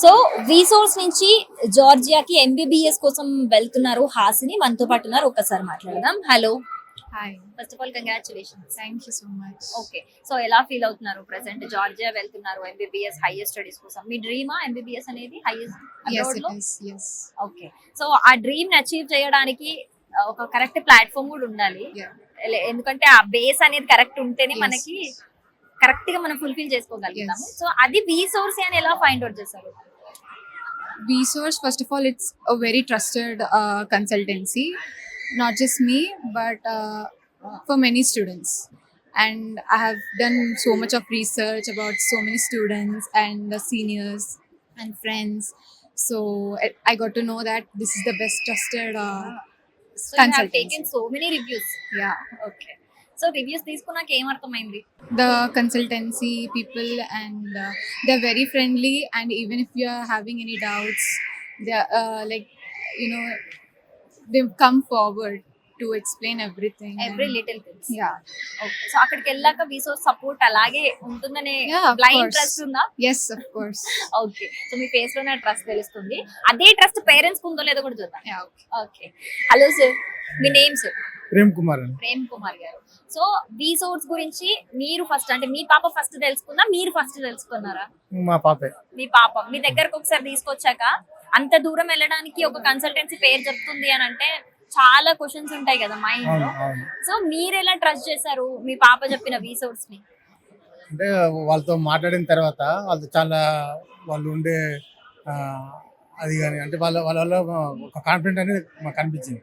So resource నుంచి జార్జియాకి MBBS కోసం వెళ్తున్నారు హాసిని, మనతో పాటు ఉన్నారు. ఒక్కసారి మాట్లాడదాం. Hello, hi, first of all congratulations. Thank you so much. Okay, so ఎలా ఫీల్ అవుతున్నారు? ప్రెసెంట్ జార్జియా వెళ్తున్నారు ఎంబీబీఎస్ హైయర్ స్టడీస్ కోసం. మీ డ్రీమా ఎంబీబీఎస్ అనేది హైయెస్ట్ Yes, అబ్రాడ్ it లో? is. Yes. ఓకే, సో ఆ డ్రీమ్ అచీవ్ చేయడానికి ఒక కరెక్ట్ ప్లాట్ఫామ్ కూడా ఉండాలి. Yeah. ఎందుకంటే ఆ బేస్ అనేది కరెక్ట్ ఉంటేనే Yes. మనకి కరెక్ట్ గా మనం ఫుల్ఫిల్ చేసుకోగలుగుతాము. Yes. సో అది రీసోర్స్ అని ఎలా ఫైండ్ అవుట్ చేశారు? Vsource, first of all, it's a very trusted consultancy, not just me, but for many students. And I have done so much of research about so many students and the seniors and friends. So I got to know that this is the best trusted so you have consultancy. Taken so many reviews. Yeah. Okay, so reviews తీసుకున్నాక ఏం అర్థమైంది? The consultancy people, and they're very friendly, and even if you're having any doubts, they're like, you know, they come forward to explain everything. Every and- little things. Yeah. Okay, so అక్కడికి వెళ్ళాక resource support అలాగే ఉంటుందనే Yeah, of blind course. Trust ఉందా? Yes, of course. Okay, so me face లోనే trust తెలుస్తుంది. అదే trust parents ఉందో లేదో కూడా చూద్దాం. Yeah. Okay. Okay, hello sir, మీ నేమ్ సార్? ప్రేమ్ కుమార్ అండి. ప్రేమ్ కుమార్ గారు. సో రీసోర్స్ గురించి మీరు ఫస్ట్, అంటే మీ పాప ఫస్ట్ తెలుసుకుందా, మీరు ఫస్ట్ తెలుసుకున్నారా? మా పాపే. మీ పాప మీ దగ్గరకు ఒకసారి తీసుకొచ్చాక అంత దూరం వెళ్ళడానికి ఒక కన్సల్టెన్సీ పేరు చెప్తుంది అని అంటే చాలా క్వశ్చన్స్ ఉంటాయి కదా మైండ్ అవును లో. అవును. సో మీరు ఎలా ట్రస్ట్ చేశారు మీ పాప చెప్పిన రీసోర్స్ ని? అంటే వాళ్ళతో మాట్లాడిన తర్వాత వాళ్ళు చాలా వాళ్ళు ఉండే ఆ, అది కానీ అంటే వాళ్ళ ఒక కాన్ఫిడెంట్ అనేది మాకు అనిపించింది.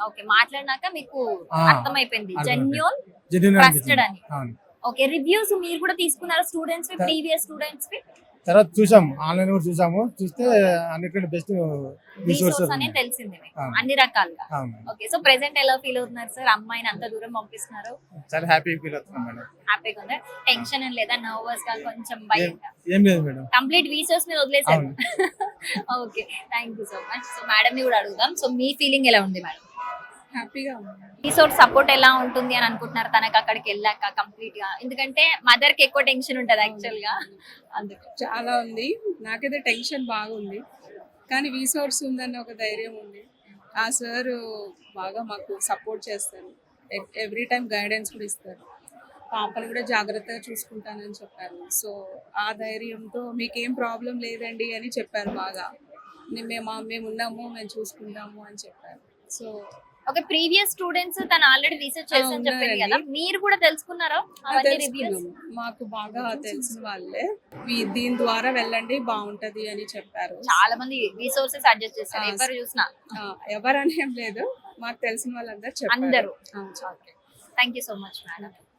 ఓకే, మాట్లాడినాక మీకు ఆ, అర్థమైపోయింది అర్థమైపోయింది. జెన్యూన్ జెన్యూన్ ట్రస్టెడ్ అనిపించింది. అని. అవును. ఓకే, రివ్యూస్ మీరు కూడా తీసుకున్నారా స్టూడెంట్స్ వి, ప్రీవియస్ స్టూడెంట్స్ వి? తర్వాత చూసాము, ఆన్లైన్ కూడా చూసాము. చూస్తే అన్నిటికంటే బెస్ట్ రీసోర్స్ రిసోర్సెస్ అనేది తెలిసింది మీకు అవును. అన్ని రకాలుగా. అవును. ఓకే, సో ప్రెసెంట్ ఎలా ఫీల్ అవుతున్నారు సార్? అమ్మాయిని అంత దూరం పంపిస్తున్నారు, చాలా హ్యాపీ ఫీల్ అవుతున్నాం మేడం. హ్యాపీగా ఉందా? టెన్షన్ ఏం లేదా? నర్వస్ గా, కొంచెం భయంగా? ఏం లేదు మేడం. కంప్లీట్ రీసోర్స్ మీద వదిలేసారు. Okay, thank you so much. So madam ని కూడా అడుగుదాం. సో మీ ఫీలింగ్ ఎలా ఉంది మేడం? హ్యాపీగా ఉన్నాను. రీసోర్స్ సపోర్ట్ ఎలా ఉంటుంది అని అనుకుంటున్నారు తనకు అక్కడికి వెళ్ళాక కంప్లీట్ గా? ఎందుకంటే మదర్ కి ఎక్కువ టెన్షన్ ఉంటది యాక్చువల్ గా, అందుకు. చాలా ఉంది. నాకైతే టెన్షన్ బాగుంది, కానీ రీసోర్స్ ఉందన్న ఒక ధైర్యం ఉంది. ఆ సార్ బాగా మాకు సపోర్ట్ చేస్తారు, ఎవ్రీ టైం గైడెన్స్ కూడా ఇస్తారు. పాపను కూడా జాగ్రత్తగా చూసుకుంటానని చెప్పారు. సో ఆ ధైర్యంతో మీకేం ప్రాబ్లం లేదండి అని చెప్పారు. బాగా మేము ఉన్నాము, మేము చూసుకుంటాము అని చెప్పారు. సో ఓకే, ప్రీవియస్ స్టూడెంట్స్ తను ఆల్రెడీ రీసెర్చ్ చేసని చెప్పింది కదా, ఉన్నారండి. మీరు కూడా తెలుసుకున్నారా అవన్నీ రివ్యూస్? తెలుసుకున్నాము, మాకు బాగా తెలిసిన వాళ్ళే దీని ద్వారా వెళ్ళండి బాగుంటది అని చెప్పారు. చాలా మంది రీసోర్సెస్ సజెస్ట్ చేస్తారు, ఆ, ఎవరు చూసినా ఎవరని ఏం లేదు, మాకు తెలిసిన వాళ్ళందరూ చెప్పారు. అందరూ. అవును. Thank you so much madam.